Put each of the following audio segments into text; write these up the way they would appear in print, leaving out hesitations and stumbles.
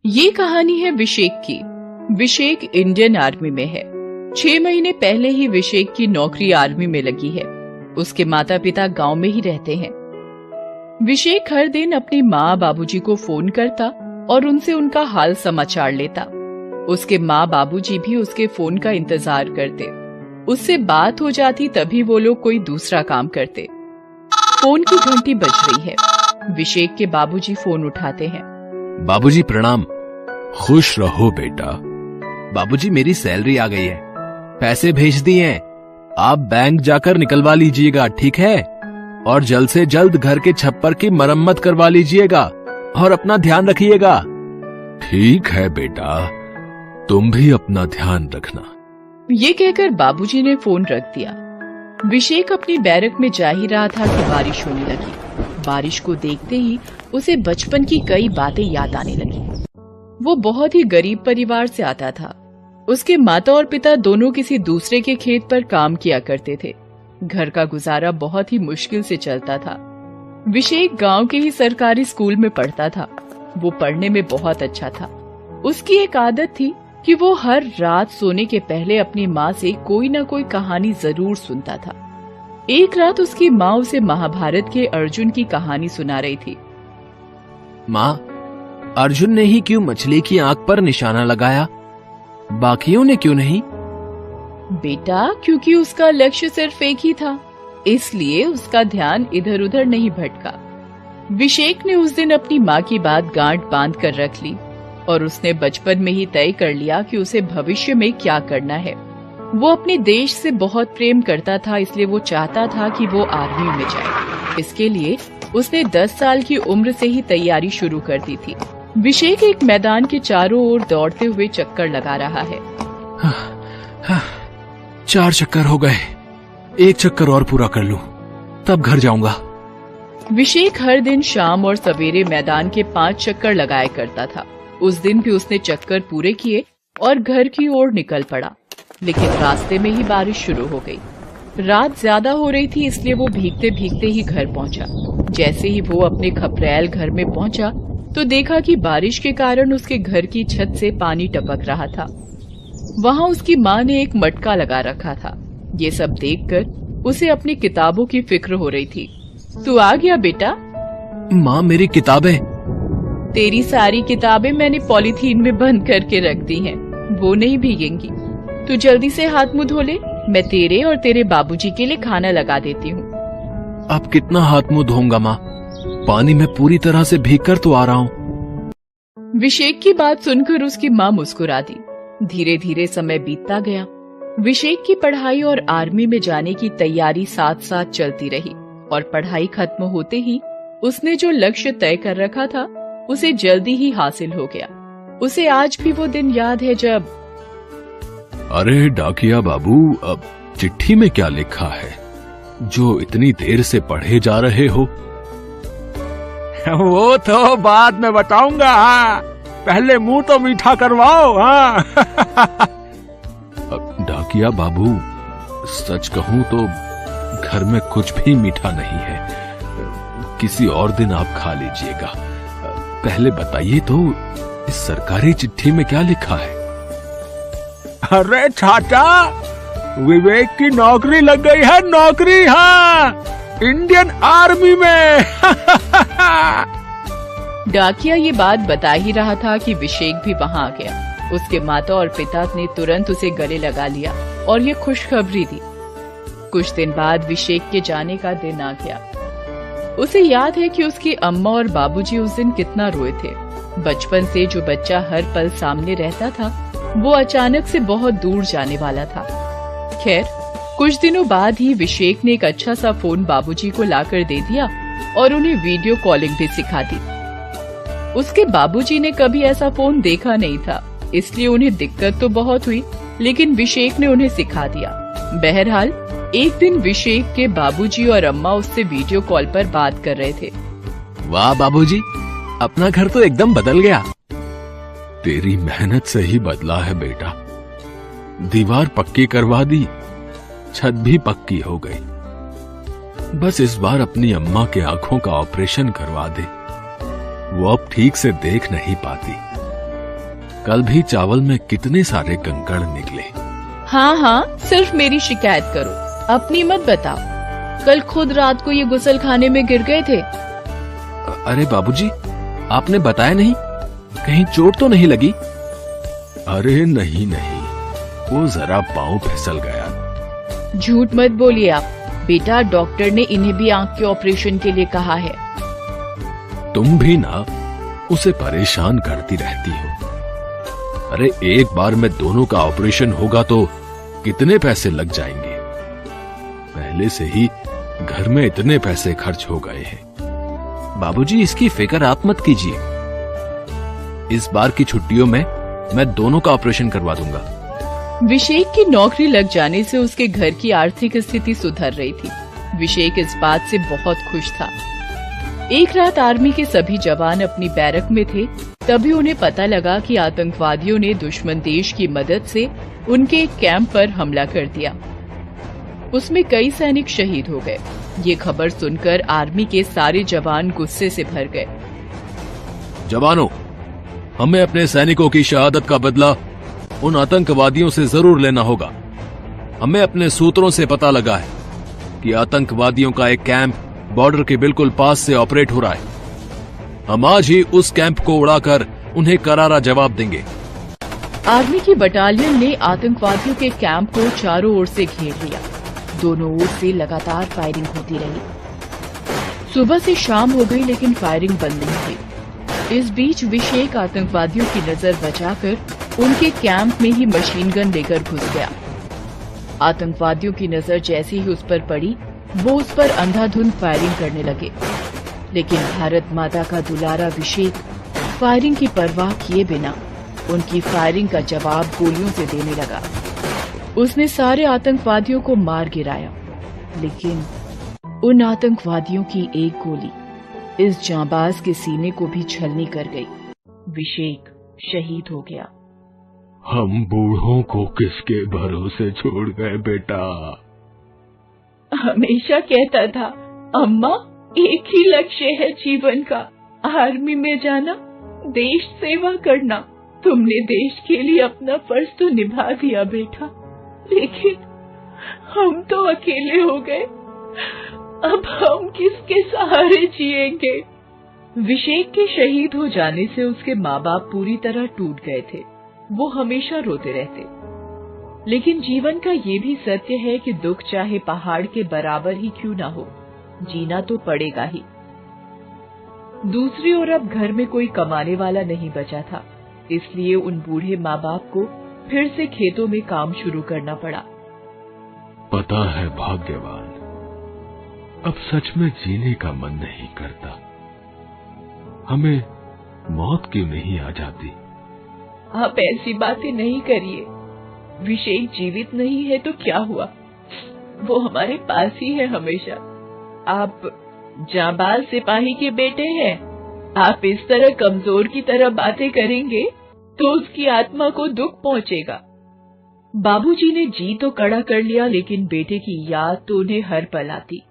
ये कहानी है विशेक की। विशेक इंडियन आर्मी में है। 6 महीने पहले ही विशेक की नौकरी आर्मी में लगी है। उसके माता पिता गांव में ही रहते हैं। विशेक हर दिन अपनी माँ बाबूजी को फोन करता और उनसे उनका हाल समाचार लेता। उसके माँ बाबूजी भी उसके फोन का इंतजार करते। उससे बात हो जाती तभी वो लोग कोई दूसरा काम करते। फोन की घंटी बज रही है। विशेक के बाबूजी फोन उठाते हैं। बाबूजी प्रणाम। खुश रहो बेटा। बाबूजी मेरी सैलरी आ गई है, पैसे भेज दिए हैं, आप बैंक जाकर निकलवा लीजिएगा, ठीक है? और जल्द से जल्द घर के छप्पर की मरम्मत करवा लीजिएगा और अपना ध्यान रखिएगा। ठीक है बेटा, तुम भी अपना ध्यान रखना। ये कहकर बाबूजी ने फोन रख दिया। विशेक अपनी बैरक में जा ही रहा था कि बारिश होने लगी। बारिश को देखते ही उसे बचपन की कई बातें याद आने लगी। वो बहुत ही गरीब परिवार से आता था। उसके माता और पिता दोनों किसी दूसरे के खेत पर काम किया करते थे। घर का गुजारा बहुत ही मुश्किल से चलता था। विशेक गांव के ही सरकारी स्कूल में पढ़ता था। वो पढ़ने में बहुत अच्छा था। उसकी एक आदत थी कि वो हर रात सोने के पहले अपनी माँ से कोई ना कोई कहानी जरूर सुनता था। एक रात उसकी माँ उसे महाभारत के अर्जुन की कहानी सुना रही थी। माँ, अर्जुन ने ही क्यों मछली की आंख पर निशाना लगाया, बाकियों ने क्यों नहीं? बेटा, क्योंकि उसका लक्ष्य सिर्फ एक ही था, इसलिए उसका ध्यान इधर उधर नहीं भटका। विशेक ने उस दिन अपनी माँ की बात गांठ बांध कर रख ली और उसने बचपन में ही तय कर लिया कि उसे भविष्य में क्या करना है। वो अपने देश से बहुत प्रेम करता था, इसलिए वो चाहता था कि वो आर्मी में जाए। इसके लिए उसने 10 साल की उम्र से ही तैयारी शुरू कर दी थी। विशेक एक मैदान के चारों ओर दौड़ते हुए चक्कर लगा रहा है। 4 चक्कर हो गए, 1 चक्कर और पूरा कर लूं, तब घर जाऊंगा। विशेक हर दिन शाम और सवेरे मैदान के 5 चक्कर लगाया करता था। उस दिन भी उसने चक्कर पूरे किए और घर की ओर निकल पड़ा। लेकिन रास्ते में ही बारिश शुरू हो गई। रात ज्यादा हो रही थी, इसलिए वो भीगते भीगते ही घर पहुंचा। जैसे ही वो अपने खपरेल घर में पहुंचा तो देखा कि बारिश के कारण उसके घर की छत से पानी टपक रहा था। वहां उसकी माँ ने एक मटका लगा रखा था। ये सब देखकर उसे अपनी किताबों की फिक्र हो रही थी। तू आ गया बेटा? माँ, मेरी किताबें। तेरी सारी किताबें मैंने पॉलीथीन में बंद करके रख दी हैं, वो नहीं भीगेंगी। तू जल्दी से हाथ मुंह धो ले, मैं तेरे और तेरे बाबूजी के लिए खाना लगा देती हूँ। अब कितना हाथ मुंह धोऊंगा माँ, पानी में पूरी तरह से भीग कर तो आ रहा हूँ। विशेक की बात सुनकर उसकी माँ मुस्कुरा दी। धीरे धीरे समय बीतता गया। विशेक की पढ़ाई और आर्मी में जाने की तैयारी साथ साथ चलती रही और पढ़ाई खत्म होते ही उसने जो लक्ष्य तय कर रखा था उसे जल्दी ही हासिल हो गया। उसे आज भी वो दिन याद है जब... अरे डाकिया बाबू, अब चिट्ठी में क्या लिखा है जो इतनी देर से पढ़े जा रहे हो? वो तो बाद में बताऊंगा, पहले मुंह तो मीठा करवाओ। डाकिया बाबू, सच कहूं तो घर में कुछ भी मीठा नहीं है, किसी और दिन आप खा लीजिएगा। पहले बताइए तो, इस सरकारी चिट्ठी में क्या लिखा है? अरे चाचा, विवेक की नौकरी लग गई है, नौकरी। हाँ, इंडियन आर्मी में। डाकिया ये बात बता ही रहा था कि विशेक भी वहाँ आ गया। उसके माता और पिता ने तुरंत उसे गले लगा लिया और ये खुशखबरी दी। कुछ दिन बाद विशेक के जाने का दिन आ गया। उसे याद है कि उसकी अम्मा और बाबूजी उस दिन कितना रोए थे। बचपन से जो बच्चा हर पल सामने रहता था, वो अचानक से बहुत दूर जाने वाला था। खैर, कुछ दिनों बाद ही विशेक ने एक अच्छा सा फोन बाबूजी को लाकर दे दिया और उन्हें वीडियो कॉलिंग भी सिखा दी। उसके बाबूजी ने कभी ऐसा फोन देखा नहीं था, इसलिए उन्हें दिक्कत तो बहुत हुई, लेकिन विशेक ने उन्हें सिखा दिया। बहरहाल, एक दिन विशेक के बाबूजी और अम्मा उससे वीडियो कॉल पर बात कर रहे थे। वाह बाबूजी, अपना घर तो एकदम बदल गया। तेरी मेहनत से ही बदला है बेटा। दीवार पक्की करवा दी, छत भी पक्की हो गई। बस इस बार अपनी अम्मा के आंखों का ऑपरेशन करवा दे, वो अब ठीक से देख नहीं पाती। कल भी चावल में कितने सारे कंकड़ निकले। हाँ हाँ, सिर्फ मेरी शिकायत करो, अपनी मत बताओ। कल खुद रात को ये गुसल खाने में गिर गए थे। अरे बाबूजी, आपने बताया नहीं? कहीं चोट तो नहीं लगी? अरे नहीं नहीं, वो जरा पाँव फिसल गया। झूठ मत बोलिए आप। बेटा, डॉक्टर ने इन्हें भी आंख के ऑपरेशन के लिए कहा है। तुम भी ना उसे परेशान करती रहती हो। अरे एक बार में दोनों का ऑपरेशन होगा तो कितने पैसे लग जाएंगे। पहले से ही घर में इतने पैसे खर्च हो गए हैं। बाबूजी, इसकी फिक्र आप मत कीजिए। इस बार की छुट्टियों में मैं दोनों का ऑपरेशन करवा दूंगा। विशेक की नौकरी लग जाने से उसके घर की आर्थिक स्थिति सुधर रही थी। विशेक इस बात से बहुत खुश था। एक रात आर्मी के सभी जवान अपनी बैरक में थे, तभी उन्हें पता लगा कि आतंकवादियों ने दुश्मन देश की मदद से उनके एक कैंप पर हमला कर दिया। उसमें कई सैनिक शहीद हो गए। ये खबर सुनकर आर्मी के सारे जवान गुस्से से भर गए। जवानों, हमें अपने सैनिकों की शहादत का बदला उन आतंकवादियों से जरूर लेना होगा। हमें अपने सूत्रों से पता लगा है कि आतंकवादियों का एक कैंप बॉर्डर के बिल्कुल पास से ऑपरेट हो रहा है। हम आज ही उस कैंप को उड़ाकर उन्हें करारा जवाब देंगे। आर्मी की बटालियन ने आतंकवादियों के कैंप को चारों ओर से घेर लिया। दोनों ओर से लगातार फायरिंग होती रही। सुबह से शाम हो गई, लेकिन फायरिंग बंद नहीं हुई। इस बीच विशेक आतंकवादियों की नजर बचाकर उनके कैंप में ही मशीन गन लेकर घुस गया। आतंकवादियों की नजर जैसे ही उस पर पड़ी, वो उस पर अंधाधुंध फायरिंग करने लगे। लेकिन भारत माता का दुलारा विशेक फायरिंग की परवाह किए बिना उनकी फायरिंग का जवाब गोलियों से देने लगा। उसने सारे आतंकवादियों को मार गिराया, लेकिन उन आतंकवादियों की एक गोली इस जांबाज के सीने को भी छलनी कर गई। विशेक शहीद हो गया। हम बूढ़ों को किसके भरोसे छोड़ गए बेटा? हमेशा कहता था, अम्मा, एक ही लक्ष्य है जीवन का, आर्मी में जाना, देश सेवा करना। तुमने देश के लिए अपना फर्ज तो निभा दिया बेटा, लेकिन हम तो अकेले हो गए। अब हम किसके सहारे जिएंगे? विशेक के शहीद हो जाने से उसके माँ बाप पूरी तरह टूट गए थे। वो हमेशा रोते रहते। लेकिन जीवन का ये भी सत्य है कि दुख चाहे पहाड़ के बराबर ही क्यों ना हो, जीना तो पड़ेगा ही। दूसरी ओर अब घर में कोई कमाने वाला नहीं बचा था, इसलिए उन बूढ़े माँ बाप को फिर से खेतों में काम शुरू करना पड़ा। पता है भाग्यवान, अब सच में जीने का मन नहीं करता। हमें मौत क्यों नहीं आ जाती? आप ऐसी बातें नहीं करिए। विशेक जीवित नहीं है तो क्या हुआ, वो हमारे पास ही है हमेशा। आप जांबाज सिपाही के बेटे हैं। आप इस तरह कमजोर की तरह बातें करेंगे तो उसकी आत्मा को दुख पहुंचेगा। बाबूजी ने जी तो कड़ा कर लिया, लेकिन बेटे की याद तो उन्हें हर पल आती।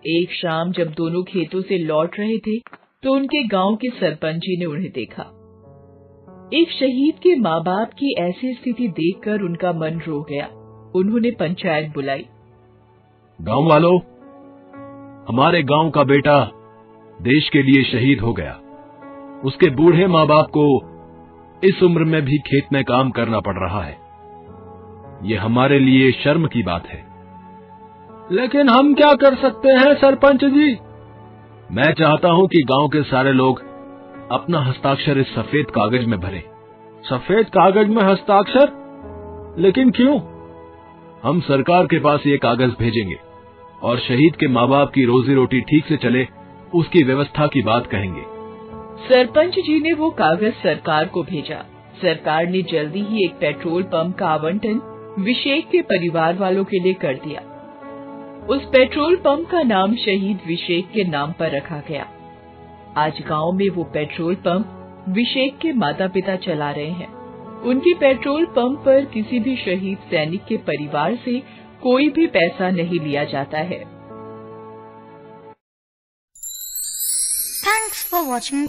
एक शाम जब दोनों खेतों से लौट रहे थे तो उनके गांव के सरपंच जी ने उन्हें देखा। एक शहीद के माँ बाप की ऐसी स्थिति देखकर उनका मन रो गया। उन्होंने पंचायत बुलाई। गांव वालों, हमारे गांव का बेटा देश के लिए शहीद हो गया। उसके बूढ़े माँ बाप को इस उम्र में भी खेत में काम करना पड़ रहा है। ये हमारे लिए शर्म की बात है। लेकिन हम क्या कर सकते हैं सरपंच जी? मैं चाहता हूं कि गांव के सारे लोग अपना हस्ताक्षर इस सफेद कागज में भरें। सफेद कागज में हस्ताक्षर? लेकिन क्यों? हम सरकार के पास ये कागज भेजेंगे और शहीद के माँ बाप की रोजी रोटी ठीक से चले, उसकी व्यवस्था की बात कहेंगे। सरपंच जी ने वो कागज सरकार को भेजा। सरकार ने जल्दी ही एक पेट्रोल पंप का आवंटन विशेक के परिवार वालों के लिए कर दिया। उस पेट्रोल पंप का नाम शहीद विशेक के नाम पर रखा गया। आज गांव में वो पेट्रोल पंप विशेक के माता पिता चला रहे हैं। उनके पेट्रोल पंप पर किसी भी शहीद सैनिक के परिवार से कोई भी पैसा नहीं लिया जाता है। Thanks for watching.